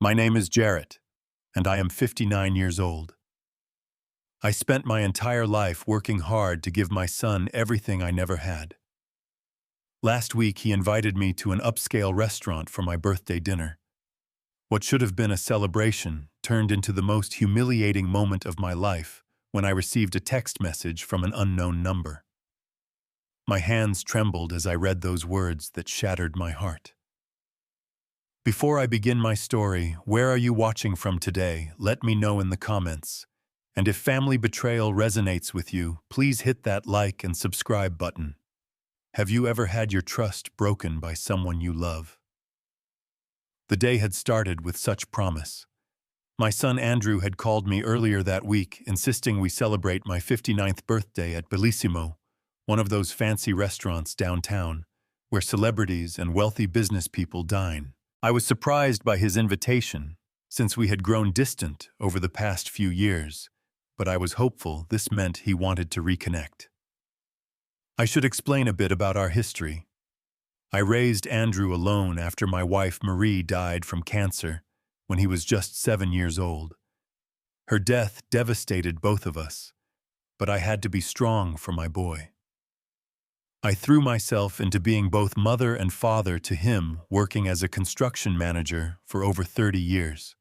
My name is Jarrett, and I am 59 years old. I spent my entire life working hard to give my son everything I never had. Last week, he invited me to an upscale restaurant for my birthday dinner. What should have been a celebration turned into the most humiliating moment of my life when I received a text message from an unknown number. My hands trembled as I read those words that shattered my heart. Before I begin my story, where are you watching from today? Let me know in the comments. And if family betrayal resonates with you, please hit that like and subscribe button. Have you ever had your trust broken by someone you love? The day had started with such promise. My son Andrew had called me earlier that week, insisting we celebrate my 59th birthday at Bellissimo, one of those fancy restaurants downtown, where celebrities and wealthy business people dine. I was surprised by his invitation, since we had grown distant over the past few years, but I was hopeful this meant he wanted to reconnect. I should explain a bit about our history. I raised Andrew alone after my wife Marie died from cancer when he was just 7 years old. Her death devastated both of us, but I had to be strong for my boy. I threw myself into being both mother and father to him, working as a construction manager for over 30 years.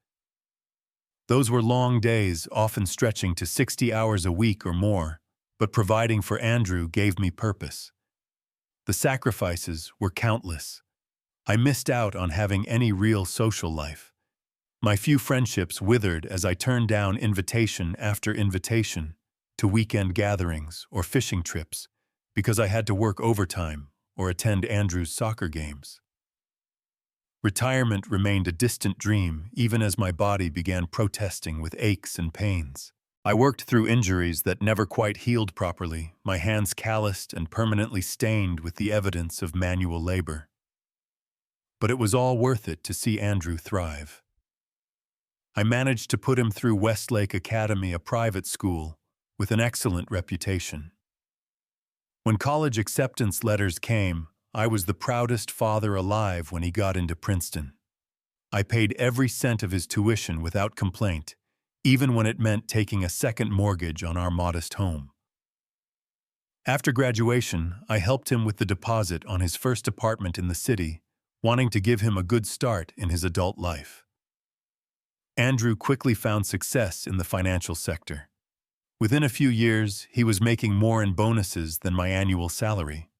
Those were long days, often stretching to 60 hours a week or more, but providing for Andrew gave me purpose. The sacrifices were countless. I missed out on having any real social life. My few friendships withered as I turned down invitation after invitation to weekend gatherings or fishing trips, because I had to work overtime or attend Andrew's soccer games. Retirement remained a distant dream even as my body began protesting with aches and pains. I worked through injuries that never quite healed properly, my hands calloused and permanently stained with the evidence of manual labor. But it was all worth it to see Andrew thrive. I managed to put him through Westlake Academy, a private school with an excellent reputation. When college acceptance letters came, I was the proudest father alive when he got into Princeton. I paid every cent of his tuition without complaint, even when it meant taking a second mortgage on our modest home. After graduation, I helped him with the deposit on his first apartment in the city, wanting to give him a good start in his adult life. Andrew quickly found success in the financial sector. Within a few years, he was making more in bonuses than my annual salary.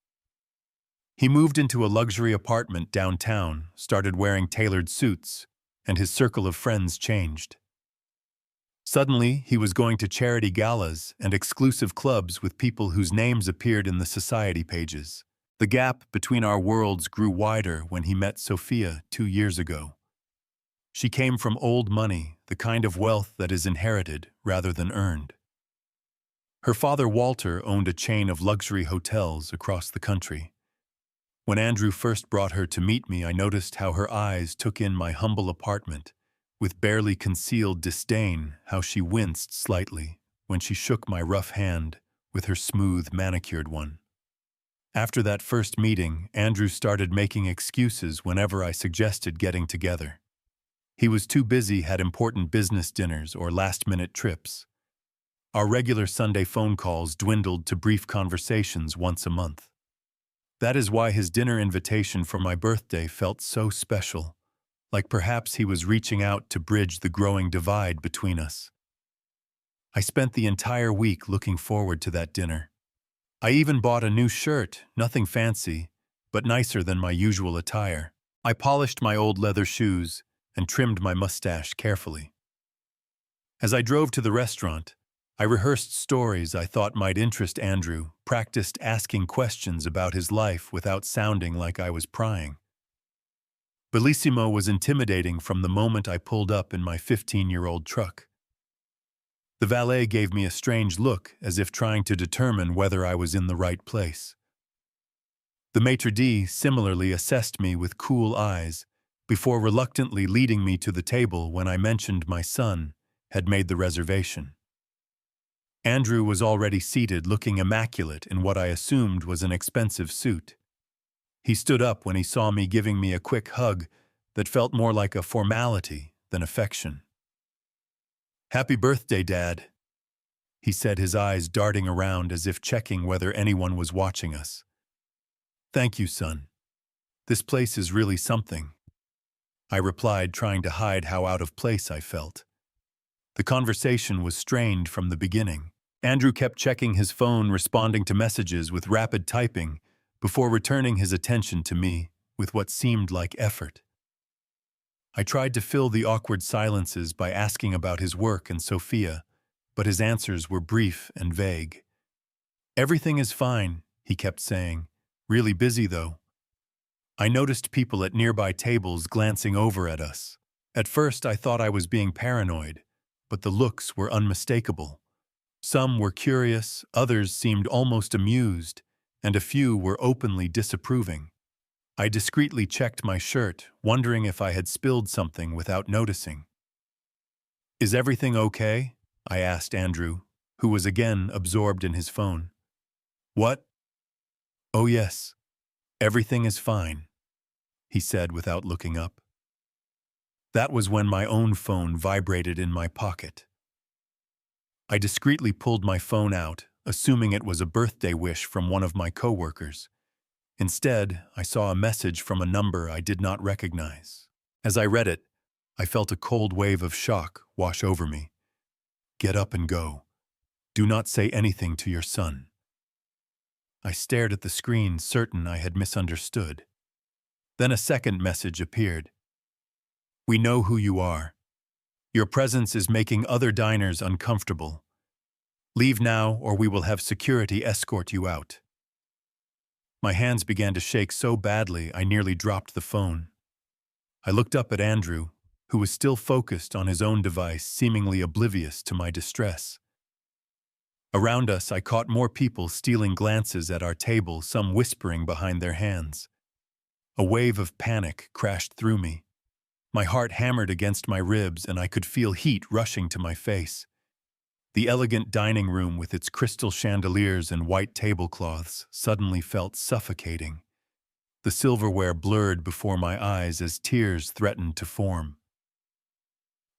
He moved into a luxury apartment downtown, started wearing tailored suits, and his circle of friends changed. Suddenly, he was going to charity galas and exclusive clubs with people whose names appeared in the society pages. The gap between our worlds grew wider when he met Sophia 2 years ago. She came from old money, the kind of wealth that is inherited rather than earned. Her father, Walter, owned a chain of luxury hotels across the country. When Andrew first brought her to meet me, I noticed how her eyes took in my humble apartment, with barely concealed disdain, how she winced slightly when she shook my rough hand with her smooth, manicured one. After that first meeting, Andrew started making excuses whenever I suggested getting together. He was too busy, had important business dinners or last-minute trips. Our regular Sunday phone calls dwindled to brief conversations once a month. That is why his dinner invitation for my birthday felt so special, like perhaps he was reaching out to bridge the growing divide between us. I spent the entire week looking forward to that dinner. I even bought a new shirt, nothing fancy, but nicer than my usual attire. I polished my old leather shoes and trimmed my mustache carefully. As I drove to the restaurant, I rehearsed stories I thought might interest Andrew, practiced asking questions about his life without sounding like I was prying. Bellissimo was intimidating from the moment I pulled up in my 15-year-old truck. The valet gave me a strange look, as if trying to determine whether I was in the right place. The maitre d' similarly assessed me with cool eyes, before reluctantly leading me to the table when I mentioned my son had made the reservation. Andrew was already seated, looking immaculate in what I assumed was an expensive suit. He stood up when he saw me, giving me a quick hug that felt more like a formality than affection. "Happy birthday, Dad," he said, his eyes darting around as if checking whether anyone was watching us. "Thank you, son. This place is really something," I replied, trying to hide how out of place I felt. The conversation was strained from the beginning. Andrew kept checking his phone, responding to messages with rapid typing, before returning his attention to me with what seemed like effort. I tried to fill the awkward silences by asking about his work and Sophia, but his answers were brief and vague. "Everything is fine," he kept saying. "Really busy, though." I noticed people at nearby tables glancing over at us. At first, I thought I was being paranoid, but the looks were unmistakable. Some were curious, others seemed almost amused, and a few were openly disapproving. I discreetly checked my shirt, wondering if I had spilled something without noticing. "Is everything okay?" I asked Andrew, who was again absorbed in his phone. "What?" "Oh yes, everything is fine," he said without looking up. That was when my own phone vibrated in my pocket. I discreetly pulled my phone out, assuming it was a birthday wish from one of my coworkers. Instead, I saw a message from a number I did not recognize. As I read it, I felt a cold wave of shock wash over me. "Get up and go. Do not say anything to your son." I stared at the screen, certain I had misunderstood. Then a second message appeared. "We know who you are. Your presence is making other diners uncomfortable. Leave now, or we will have security escort you out." My hands began to shake so badly I nearly dropped the phone. I looked up at Andrew, who was still focused on his own device, seemingly oblivious to my distress. Around us, I caught more people stealing glances at our table, some whispering behind their hands. A wave of panic crashed through me. My heart hammered against my ribs, and I could feel heat rushing to my face. The elegant dining room with its crystal chandeliers and white tablecloths suddenly felt suffocating. The silverware blurred before my eyes as tears threatened to form.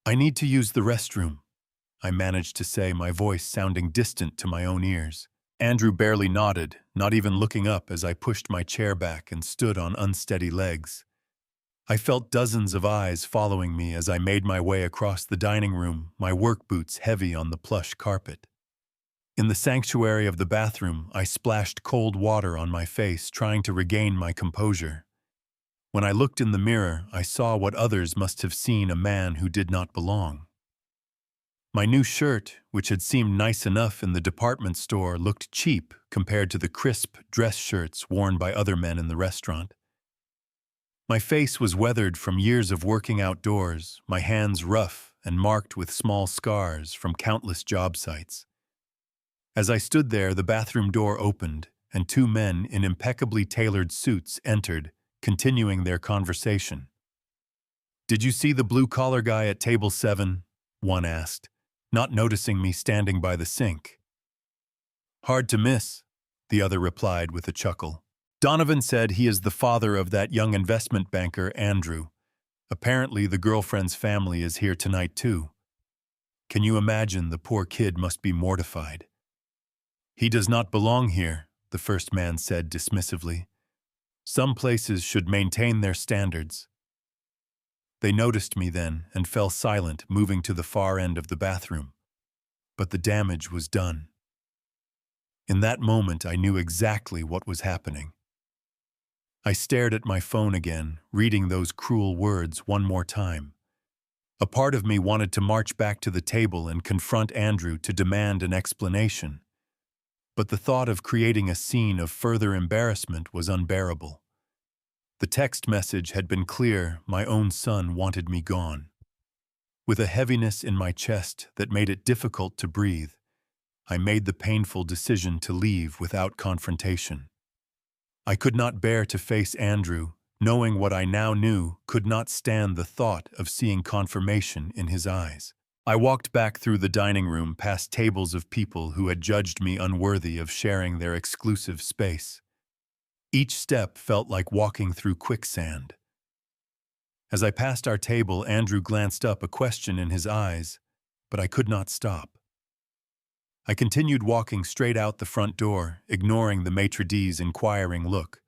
"I need to use the restroom," I managed to say, my voice sounding distant to my own ears. Andrew barely nodded, not even looking up as I pushed my chair back and stood on unsteady legs. I felt dozens of eyes following me as I made my way across the dining room, my work boots heavy on the plush carpet. In the sanctuary of the bathroom, I splashed cold water on my face, trying to regain my composure. When I looked in the mirror, I saw what others must have seen: a man who did not belong. My new shirt, which had seemed nice enough in the department store, looked cheap compared to the crisp dress shirts worn by other men in the restaurant. My face was weathered from years of working outdoors, my hands rough and marked with small scars from countless job sites. As I stood there, the bathroom door opened, and two men in impeccably tailored suits entered, continuing their conversation. "Did you see the blue-collar guy at table 7? One asked, not noticing me standing by the sink. "Hard to miss," the other replied with a chuckle. "Donovan said he is the father of that young investment banker, Andrew. Apparently the girlfriend's family is here tonight too. Can you imagine? The poor kid must be mortified." "He does not belong here," the first man said dismissively. "Some places should maintain their standards." They noticed me then and fell silent, moving to the far end of the bathroom. But the damage was done. In that moment, I knew exactly what was happening. I stared at my phone again, reading those cruel words one more time. A part of me wanted to march back to the table and confront Andrew to demand an explanation. But the thought of creating a scene of further embarrassment was unbearable. The text message had been clear: my own son wanted me gone. With a heaviness in my chest that made it difficult to breathe, I made the painful decision to leave without confrontation. I could not bear to face Andrew, knowing what I now knew, could not stand the thought of seeing confirmation in his eyes. I walked back through the dining room, past tables of people who had judged me unworthy of sharing their exclusive space. Each step felt like walking through quicksand. As I passed our table, Andrew glanced up, a question in his eyes, but I could not stop. I continued walking straight out the front door, ignoring the maitre d's' inquiring look.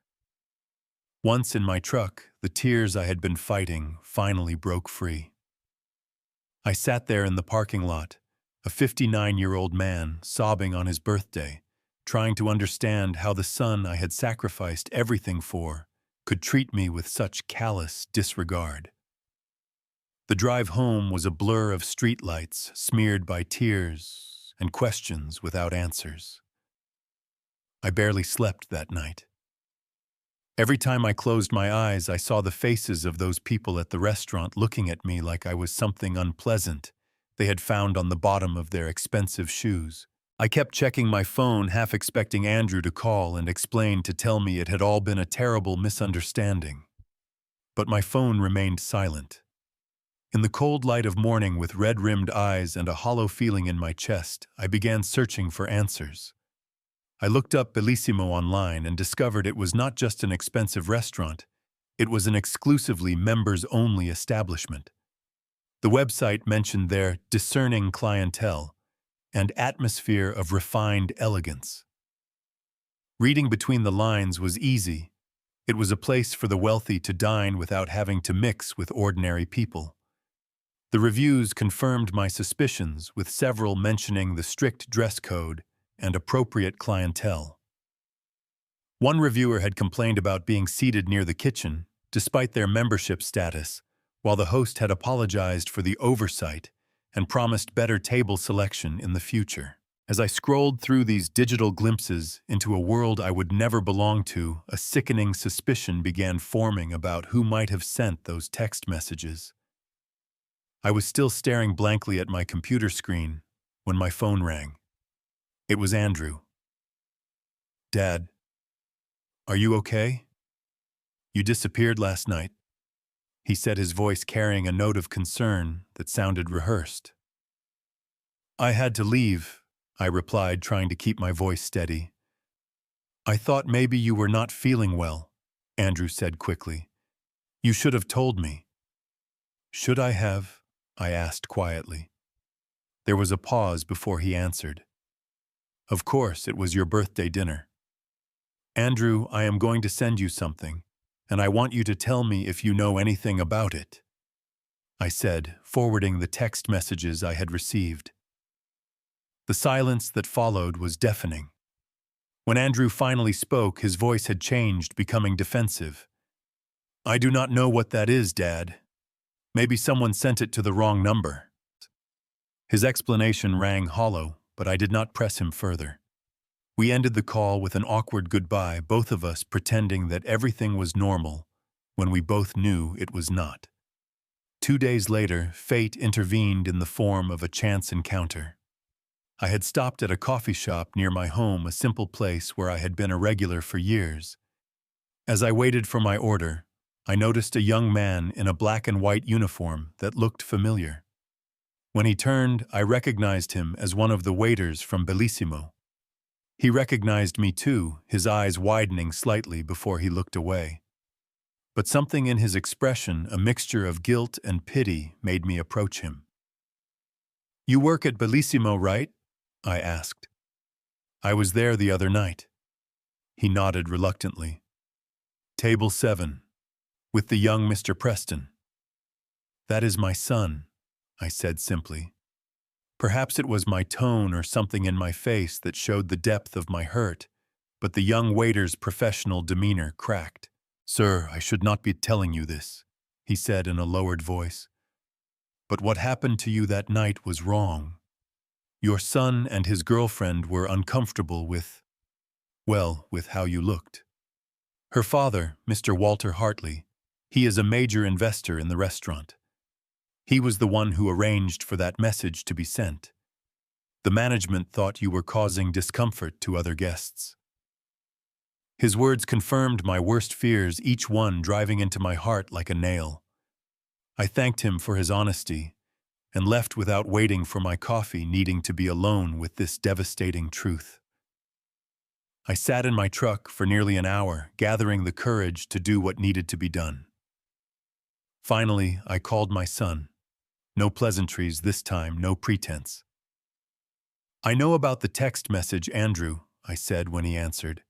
Once in my truck, the tears I had been fighting finally broke free. I sat there in the parking lot, a 59-year-old man sobbing on his birthday, trying to understand how the son I had sacrificed everything for could treat me with such callous disregard. The drive home was a blur of streetlights smeared by tears and questions without answers. I barely slept that night. Every time I closed my eyes, I saw the faces of those people at the restaurant looking at me like I was something unpleasant they had found on the bottom of their expensive shoes. I kept checking my phone, half expecting Andrew to call and explain, to tell me it had all been a terrible misunderstanding. But my phone remained silent. In the cold light of morning, with red-rimmed eyes and a hollow feeling in my chest, I began searching for answers. I looked up Bellissimo online and discovered it was not just an expensive restaurant, it was an exclusively members-only establishment. The website mentioned their discerning clientele and atmosphere of refined elegance. Reading between the lines was easy. It was a place for the wealthy to dine without having to mix with ordinary people. The reviews confirmed my suspicions, with several mentioning the strict dress code and appropriate clientele. One reviewer had complained about being seated near the kitchen, despite their membership status, while the host had apologized for the oversight and promised better table selection in the future. As I scrolled through these digital glimpses into a world I would never belong to, a sickening suspicion began forming about who might have sent those text messages. I was still staring blankly at my computer screen when my phone rang. It was Andrew. "Dad, are you okay? You disappeared last night," he said, his voice carrying a note of concern that sounded rehearsed. "I had to leave," I replied, trying to keep my voice steady. "I thought maybe you were not feeling well," Andrew said quickly. "You should have told me." "Should I have?" I asked quietly. There was a pause before he answered. "Of course, it was your birthday dinner. Andrew, I am going to send you something, and I want you to tell me if you know anything about it," I said, forwarding the text messages I had received. The silence that followed was deafening. When Andrew finally spoke, his voice had changed, becoming defensive. "I do not know what that is, Dad. Maybe someone sent it to the wrong number." His explanation rang hollow, but I did not press him further. We ended the call with an awkward goodbye, both of us pretending that everything was normal when we both knew it was not. 2 days later, fate intervened in the form of a chance encounter. I had stopped at a coffee shop near my home, a simple place where I had been a regular for years. As I waited for my order, I noticed a young man in a black and white uniform that looked familiar. When he turned, I recognized him as one of the waiters from Bellissimo. He recognized me too, his eyes widening slightly before he looked away. But something in his expression, a mixture of guilt and pity, made me approach him. "You work at Bellissimo, right?" I asked. "I was there the other night." He nodded reluctantly. "Table 7, with the young Mr. Preston." "That is my son," I said simply. Perhaps it was my tone or something in my face that showed the depth of my hurt, but the young waiter's professional demeanor cracked. "Sir, I should not be telling you this," he said in a lowered voice. "But what happened to you that night was wrong. Your son and his girlfriend were uncomfortable with how you looked. Her father, Mr. Walter Hartley, he is a major investor in the restaurant. He was the one who arranged for that message to be sent. The management thought you were causing discomfort to other guests." His words confirmed my worst fears, each one driving into my heart like a nail. I thanked him for his honesty and left without waiting for my coffee, needing to be alone with this devastating truth. I sat in my truck for nearly an hour, gathering the courage to do what needed to be done. Finally, I called my son. No pleasantries this time, no pretense. "I know about the text message, Andrew," I said when he answered.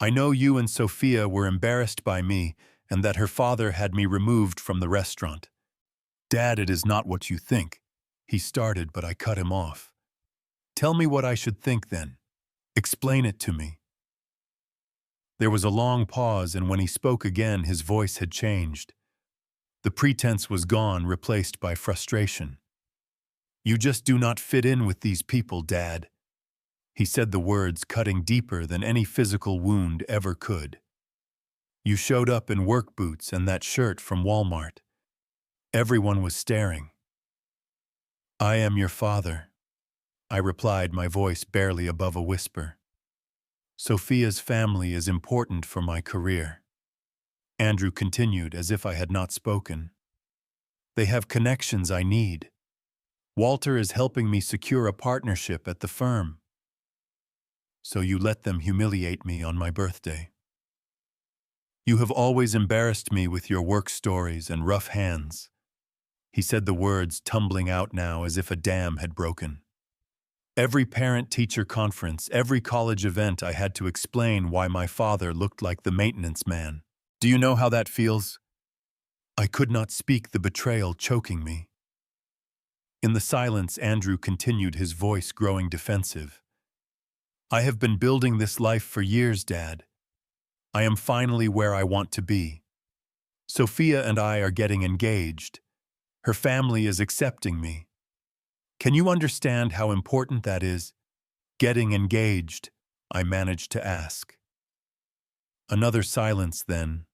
"I know you and Sophia were embarrassed by me and that her father had me removed from the restaurant." "Dad, it is not what you think," he started, but I cut him off. "Tell me what I should think then. Explain it to me." There was a long pause, and when he spoke again, his voice had changed. The pretense was gone, replaced by frustration. "You just do not fit in with these people, Dad." He said the words cutting deeper than any physical wound ever could. "You showed up in work boots and that shirt from Walmart. Everyone was staring." "I am your father," I replied, my voice barely above a whisper. "Sophia's family is important for my career." Andrew continued as if I had not spoken. "They have connections I need. Walter is helping me secure a partnership at the firm." "So you let them humiliate me on my birthday." "You have always embarrassed me with your work stories and rough hands." He said the words tumbling out now as if a dam had broken. "Every parent-teacher conference, every college event, I had to explain why my father looked like the maintenance man. Do you know how that feels?" I could not speak, the betrayal choking me. In the silence, Andrew continued, his voice growing defensive. "I have been building this life for years, Dad. I am finally where I want to be. Sophia and I are getting engaged. Her family is accepting me. Can you understand how important that is? Getting engaged," I managed to ask. Another silence then.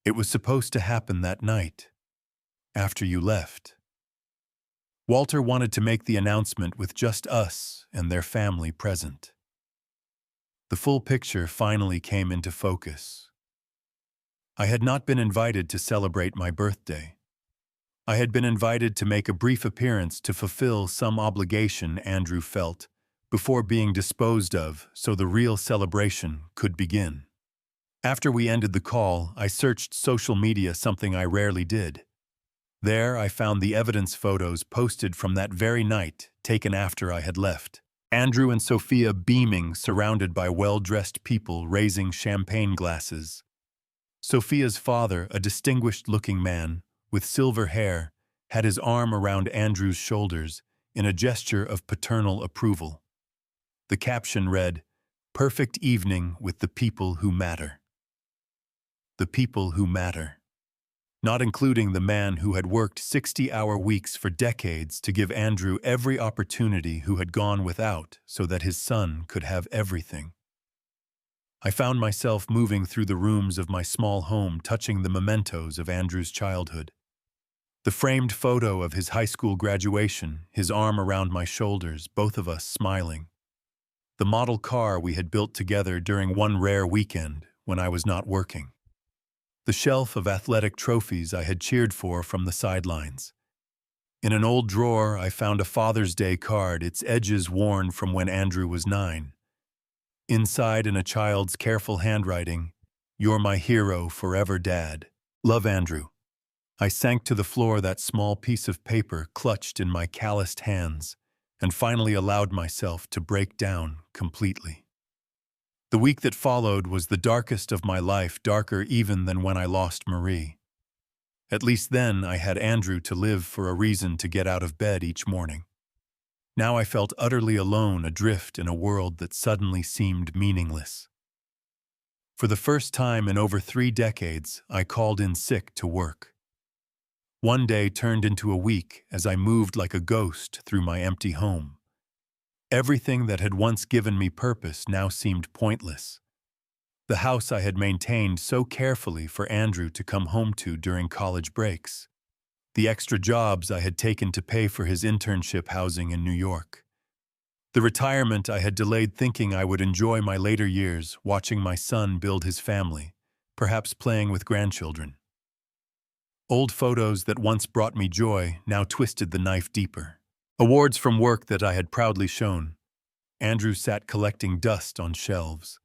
"It was supposed to happen that night, after you left. Walter wanted to make the announcement with just us and their family present." The full picture finally came into focus. I had not been invited to celebrate my birthday. I had been invited to make a brief appearance to fulfill some obligation Andrew felt before being disposed of so the real celebration could begin. After we ended the call, I searched social media, something I rarely did. There I found the evidence photos posted from that very night, taken after I had left. Andrew and Sophia beaming, surrounded by well-dressed people raising champagne glasses. Sophia's father, a distinguished-looking man, with silver hair, had his arm around Andrew's shoulders in a gesture of paternal approval. The caption read, "Perfect evening with the people who matter." The people who matter. Not including the man who had worked 60-hour weeks for decades to give Andrew every opportunity, who had gone without so that his son could have everything. I found myself moving through the rooms of my small home, touching the mementos of Andrew's childhood. The framed photo of his high school graduation, his arm around my shoulders, both of us smiling. The model car we had built together during one rare weekend when I was not working. The shelf of athletic trophies I had cheered for from the sidelines. In an old drawer, I found a Father's Day card, its edges worn from when Andrew was 9. Inside, in a child's careful handwriting, "You're my hero forever, Dad. Love, Andrew." I sank to the floor, that small piece of paper clutched in my calloused hands, and finally allowed myself to break down completely. The week that followed was the darkest of my life, darker even than when I lost Marie. At least then I had Andrew to live for, a reason to get out of bed each morning. Now I felt utterly alone, adrift in a world that suddenly seemed meaningless. For the first time in over 3 decades, I called in sick to work. One day turned into a week as I moved like a ghost through my empty home. Everything that had once given me purpose now seemed pointless. The house I had maintained so carefully for Andrew to come home to during college breaks. The extra jobs I had taken to pay for his internship housing in New York. The retirement I had delayed, thinking I would enjoy my later years watching my son build his family, perhaps playing with grandchildren. Old photos that once brought me joy now twisted the knife deeper. Awards from work that I had proudly shown. Andrew sat collecting dust on shelves.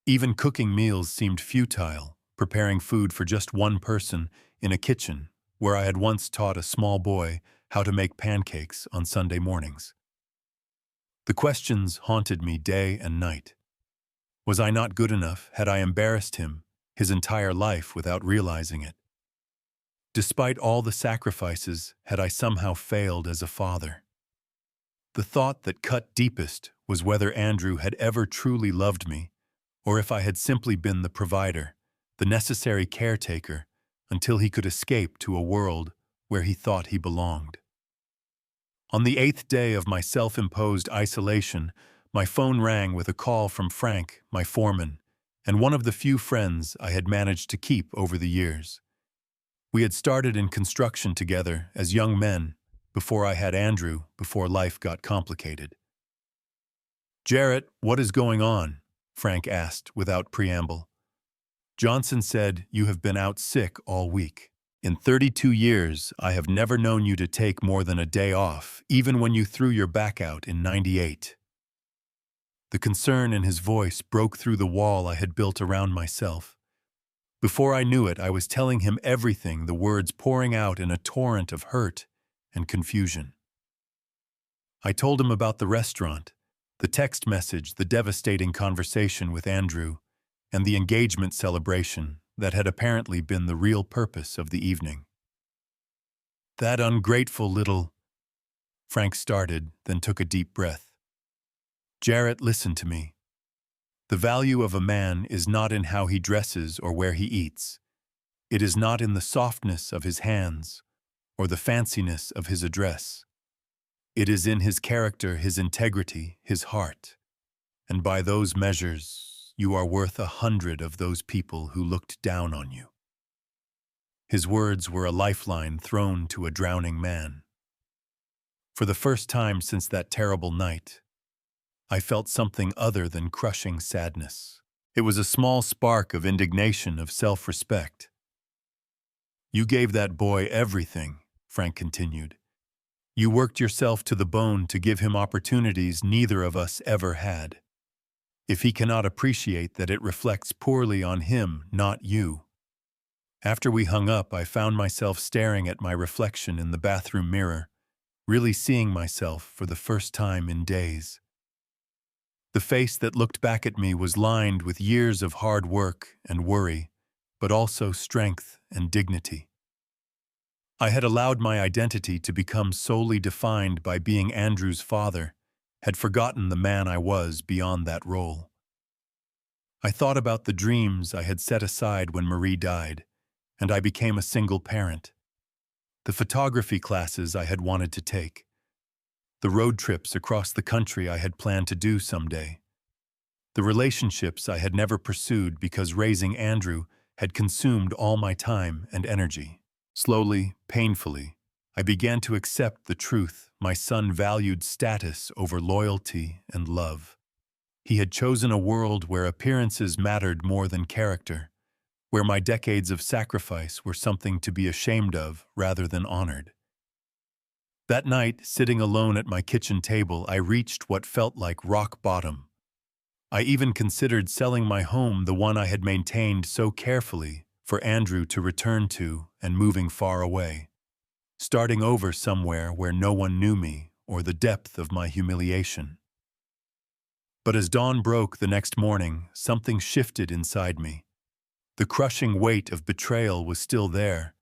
Even cooking meals seemed futile, preparing food for just one person in a kitchen where I had once taught a small boy how to make pancakes on Sunday mornings. The questions haunted me day and night. Was I not good enough? Had I embarrassed him his entire life without realizing it? Despite all the sacrifices, had I somehow failed as a father? The thought that cut deepest was whether Andrew had ever truly loved me, or if I had simply been the provider, the necessary caretaker, until he could escape to a world where he thought he belonged. On the 8th day of my self-imposed isolation, my phone rang with a call from Frank, my foreman, and one of the few friends I had managed to keep over the years. We had started in construction together as young men, before I had Andrew, before life got complicated. "Jarrett, what is going on?" Frank asked without preamble. "Johnson said you have been out sick all week. In 32 years, I have never known you to take more than a day off, even when you threw your back out in '98. The concern in his voice broke through the wall I had built around myself. Before I knew it, I was telling him everything, the words pouring out in a torrent of hurt and confusion. I told him about the restaurant, the text message, the devastating conversation with Andrew, and the engagement celebration that had apparently been the real purpose of the evening. "That ungrateful little—" Frank started, then took a deep breath. "Jarrett, listen to me. The value of a man is not in how he dresses or where he eats. It is not in the softness of his hands or the fanciness of his address. It is in his character, his integrity, his heart. And by those measures, you are worth 100 of those people who looked down on you." His words were a lifeline thrown to a drowning man. For the first time since that terrible night, I felt something other than crushing sadness. It was a small spark of indignation, of self-respect. "You gave that boy everything," Frank continued. "You worked yourself to the bone to give him opportunities neither of us ever had. If he cannot appreciate that, it reflects poorly on him, not you." After we hung up, I found myself staring at my reflection in the bathroom mirror, really seeing myself for the first time in days. The face that looked back at me was lined with years of hard work and worry, but also strength and dignity. I had allowed my identity to become solely defined by being Andrew's father, had forgotten the man I was beyond that role. I thought about the dreams I had set aside when Marie died, and I became a single parent. The photography classes I had wanted to take. The road trips across the country I had planned to do someday. The relationships I had never pursued because raising Andrew had consumed all my time and energy. Slowly, painfully, I began to accept the truth. My son valued status over loyalty and love. He had chosen a world where appearances mattered more than character, where my decades of sacrifice were something to be ashamed of rather than honored. That night, sitting alone at my kitchen table, I reached what felt like rock bottom. I even considered selling my home, the one I had maintained so carefully, for Andrew to return to, and moving far away, starting over somewhere where no one knew me or the depth of my humiliation. But as dawn broke the next morning, something shifted inside me. The crushing weight of betrayal was still there,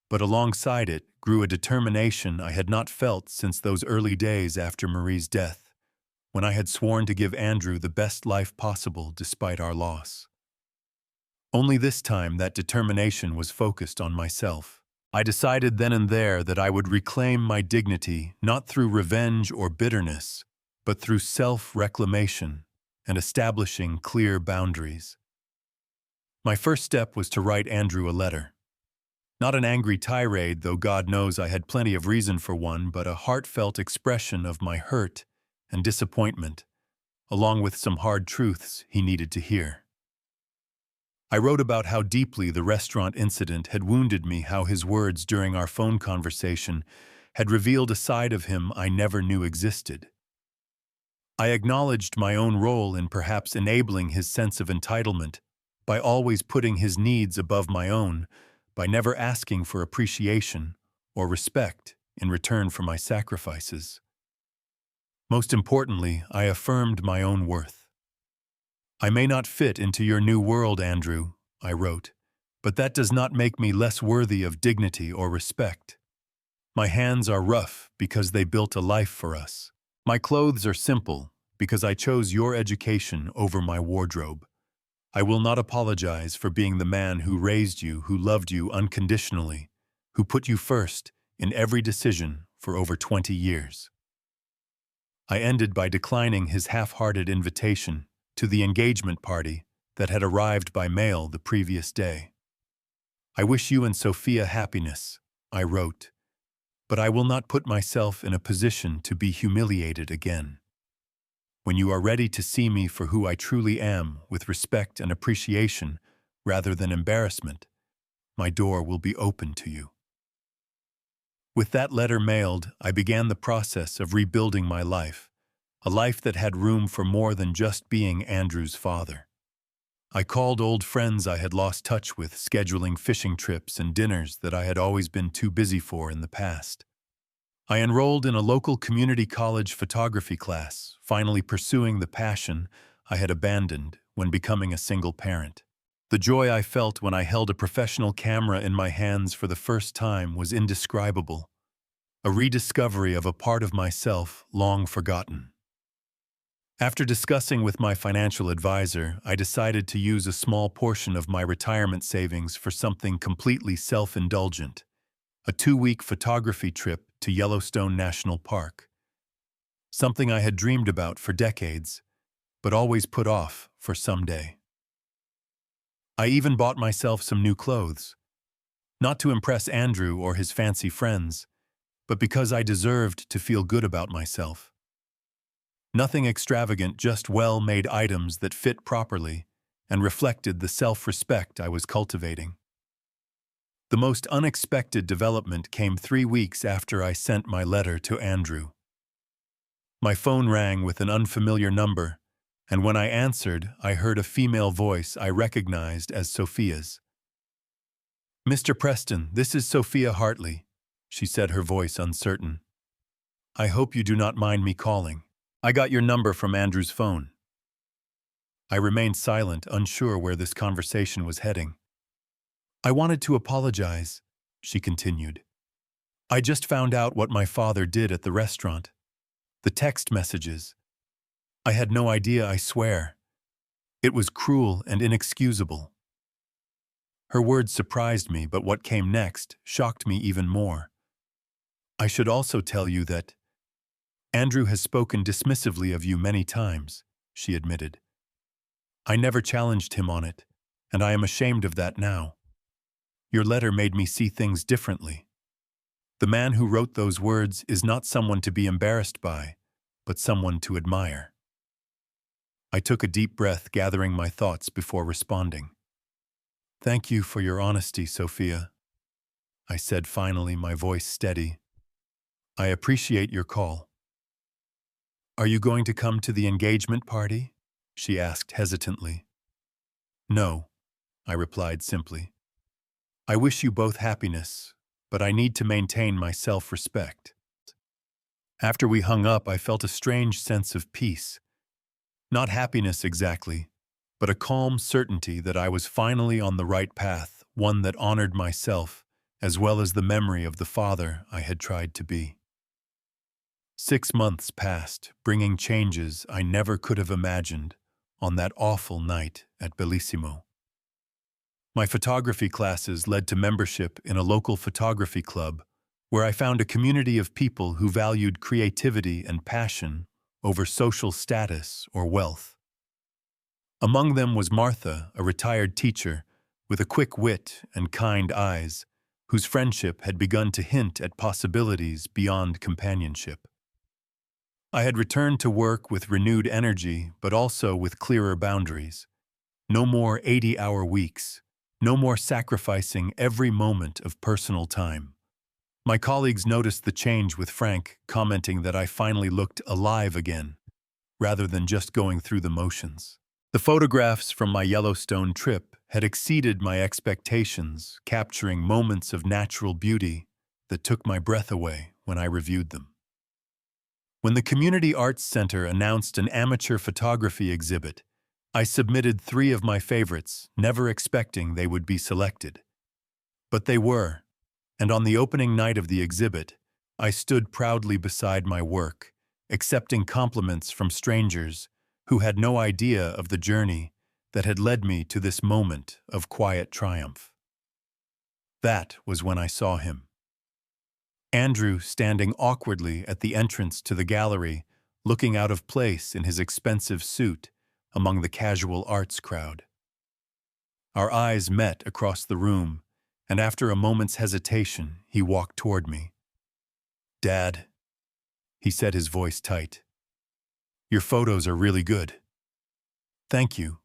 but alongside it grew a determination I had not felt since those early days after Marie's death, when I had sworn to give Andrew the best life possible despite our loss. Only this time that determination was focused on myself. I decided then and there that I would reclaim my dignity not through revenge or bitterness, but through self-reclamation and establishing clear boundaries. My first step was to write Andrew a letter. Not an angry tirade, though God knows I had plenty of reason for one, but a heartfelt expression of my hurt and disappointment, along with some hard truths he needed to hear. I wrote about how deeply the restaurant incident had wounded me, how his words during our phone conversation had revealed a side of him I never knew existed. I acknowledged my own role in perhaps enabling his sense of entitlement by always putting his needs above my own, by never asking for appreciation or respect in return for my sacrifices. Most importantly, I affirmed my own worth. "I may not fit into your new world, Andrew," I wrote, "but that does not make me less worthy of dignity or respect. My hands are rough because they built a life for us. My clothes are simple because I chose your education over my wardrobe. I will not apologize for being the man who raised you, who loved you unconditionally, who put you first in every decision for over 20 years." I ended by declining his half-hearted invitation to the engagement party that had arrived by mail the previous day. "I wish you and Sophia happiness," I wrote, "but I will not put myself in a position to be humiliated again. When you are ready to see me for who I truly am, with respect and appreciation rather than embarrassment, my door will be open to you." With that letter mailed, I began the process of rebuilding my life, a life that had room for more than just being Andrew's father. I called old friends I had lost touch with, scheduling fishing trips and dinners that I had always been too busy for in the past. I enrolled in a local community college photography class, finally pursuing the passion I had abandoned when becoming a single parent. The joy I felt when I held a professional camera in my hands for the first time was indescribable, a rediscovery of a part of myself long forgotten. After discussing with my financial advisor, I decided to use a small portion of my retirement savings for something completely self-indulgent, a 2-week photography trip to Yellowstone National Park. Something I had dreamed about for decades, but always put off for someday. I even bought myself some new clothes, not to impress Andrew or his fancy friends, but because I deserved to feel good about myself. Nothing extravagant, just well-made items that fit properly and reflected the self-respect I was cultivating. The most unexpected development came 3 weeks after I sent my letter to Andrew. My phone rang with an unfamiliar number, and when I answered, I heard a female voice I recognized as Sophia's. "Mr. Preston, this is Sophia Hartley," she said, her voice uncertain. "I hope you do not mind me calling. I got your number from Andrew's phone." I remained silent, unsure where this conversation was heading. "I wanted to apologize," she continued. "I just found out what my father did at the restaurant. The text messages. I had no idea, I swear. It was cruel and inexcusable." Her words surprised me, but what came next shocked me even more. "I should also tell you that Andrew has spoken dismissively of you many times," she admitted. "I never challenged him on it, and I am ashamed of that now. Your letter made me see things differently. The man who wrote those words is not someone to be embarrassed by, but someone to admire." I took a deep breath, gathering my thoughts before responding. "Thank you for your honesty, Sophia," I said finally, my voice steady. "I appreciate your call." "Are you going to come to the engagement party?" she asked hesitantly. "No," I replied simply. "I wish you both happiness, but I need to maintain my self-respect." After we hung up, I felt a strange sense of peace. Not happiness exactly, but a calm certainty that I was finally on the right path, one that honored myself, as well as the memory of the father I had tried to be. 6 months passed, bringing changes I never could have imagined on that awful night at Bellissimo. My photography classes led to membership in a local photography club, where I found a community of people who valued creativity and passion over social status or wealth. Among them was Martha, a retired teacher with a quick wit and kind eyes, whose friendship had begun to hint at possibilities beyond companionship. I had returned to work with renewed energy, but also with clearer boundaries. No more 80-hour weeks, no more sacrificing every moment of personal time. My colleagues noticed the change with Frank, commenting that I finally looked alive again, rather than just going through the motions. The photographs from my Yellowstone trip had exceeded my expectations, capturing moments of natural beauty that took my breath away when I reviewed them. When the Community Arts Center announced an amateur photography exhibit, I submitted 3 of my favorites, never expecting they would be selected. But they were, and on the opening night of the exhibit, I stood proudly beside my work, accepting compliments from strangers who had no idea of the journey that had led me to this moment of quiet triumph. That was when I saw him. Andrew standing awkwardly at the entrance to the gallery, looking out of place in his expensive suit among the casual arts crowd. Our eyes met across the room, and after a moment's hesitation, he walked toward me. "Dad," he said, his voice tight, "your photos are really good." "Thank you,"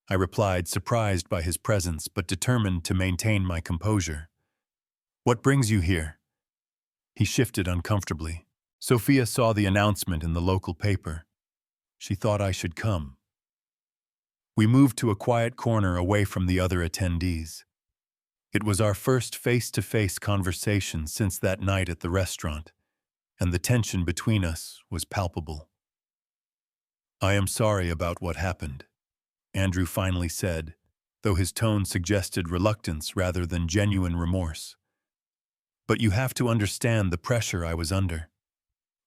I replied, surprised by his presence but determined to maintain my composure. "What brings you here?" He shifted uncomfortably. "Sophia saw the announcement in the local paper. She thought I should come." We moved to a quiet corner away from the other attendees. It was our first face-to-face conversation since that night at the restaurant, and the tension between us was palpable. "I am sorry about what happened," Andrew finally said, though his tone suggested reluctance rather than genuine remorse. "But you have to understand the pressure I was under.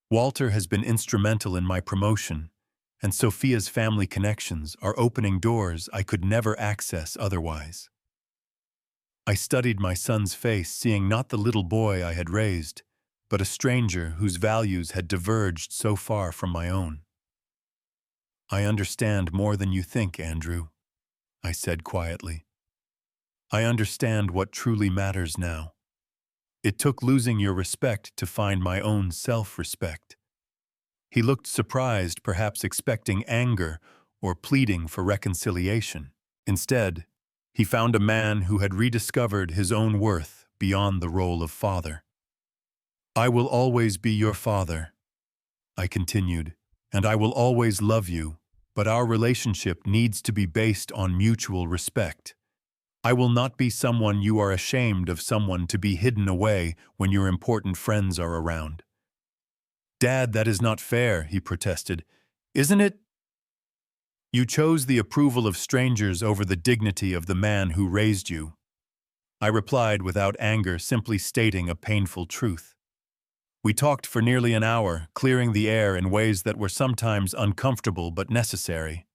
Walter has been instrumental in my promotion, and Sophia's family connections are opening doors I could never access otherwise." I studied my son's face, seeing not the little boy I had raised, but a stranger whose values had diverged so far from my own. "I understand more than you think, Andrew," I said quietly. "I understand what truly matters now. It took losing your respect to find my own self-respect." He looked surprised, perhaps expecting anger or pleading for reconciliation. Instead, he found a man who had rediscovered his own worth beyond the role of father. "I will always be your father," I continued, "and I will always love you, but our relationship needs to be based on mutual respect. I will not be someone you are ashamed of, someone to be hidden away when your important friends are around." "Dad, that is not fair," he protested. "Isn't it? You chose the approval of strangers over the dignity of the man who raised you." I replied without anger, simply stating a painful truth. We talked for nearly an hour, clearing the air in ways that were sometimes uncomfortable but necessary.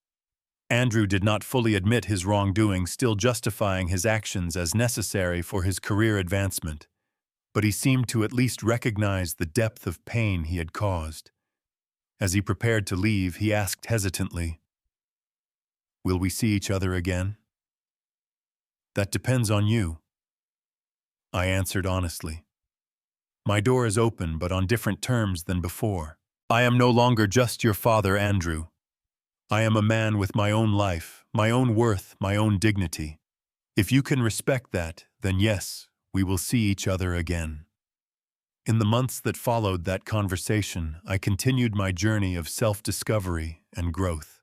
Andrew did not fully admit his wrongdoing, still justifying his actions as necessary for his career advancement, but he seemed to at least recognize the depth of pain he had caused. As he prepared to leave, he asked hesitantly, "Will we see each other again?" "That depends on you," I answered honestly. "My door is open, but on different terms than before. I am no longer just your father, Andrew. I am a man with my own life, my own worth, my own dignity. If you can respect that, then yes, we will see each other again." In the months that followed that conversation, I continued my journey of self-discovery and growth.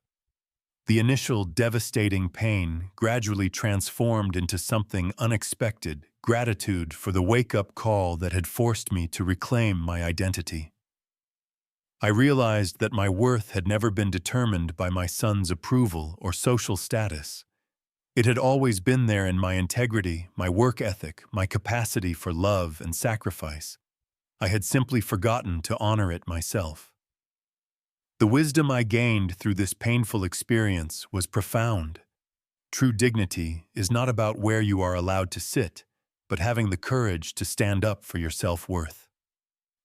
The initial devastating pain gradually transformed into something unexpected, gratitude for the wake-up call that had forced me to reclaim my identity. I realized that my worth had never been determined by my son's approval or social status. It had always been there in my integrity, my work ethic, my capacity for love and sacrifice. I had simply forgotten to honor it myself. The wisdom I gained through this painful experience was profound. True dignity is not about where you are allowed to sit, but having the courage to stand up for your self-worth.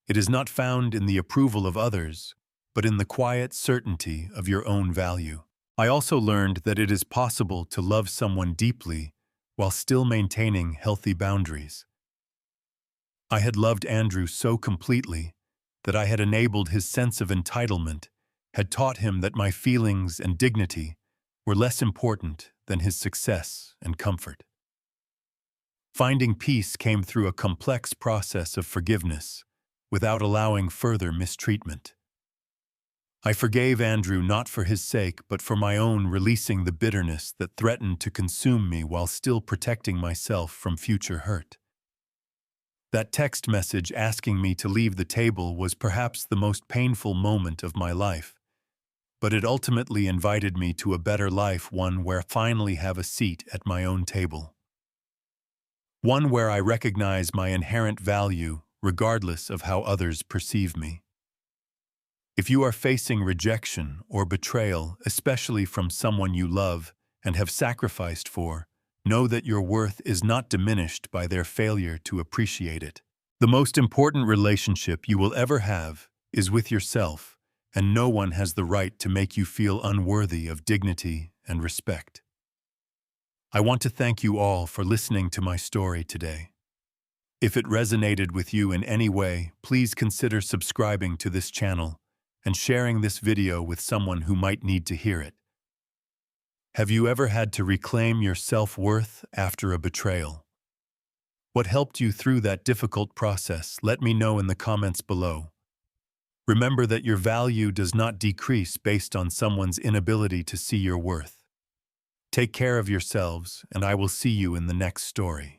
It is not found in the approval of others, but in the quiet certainty of your own value. I also learned that it is possible to love someone deeply while still maintaining healthy boundaries. I had loved Andrew so completely that I had enabled his sense of entitlement, had taught him that my feelings and dignity were less important than his success and comfort. Finding peace came through a complex process of forgiveness, without allowing further mistreatment. I forgave Andrew not for his sake, but for my own, releasing the bitterness that threatened to consume me while still protecting myself from future hurt. That text message asking me to leave the table was perhaps the most painful moment of my life, but it ultimately invited me to a better life, one where I finally have a seat at my own table. One where I recognize my inherent value, regardless of how others perceive me. If you are facing rejection or betrayal, especially from someone you love and have sacrificed for, know that your worth is not diminished by their failure to appreciate it. The most important relationship you will ever have is with yourself, and no one has the right to make you feel unworthy of dignity and respect. I want to thank you all for listening to my story today. If it resonated with you in any way, please consider subscribing to this channel and sharing this video with someone who might need to hear it. Have you ever had to reclaim your self-worth after a betrayal? What helped you through that difficult process? Let me know in the comments below. Remember that your value does not decrease based on someone's inability to see your worth. Take care of yourselves, and I will see you in the next story.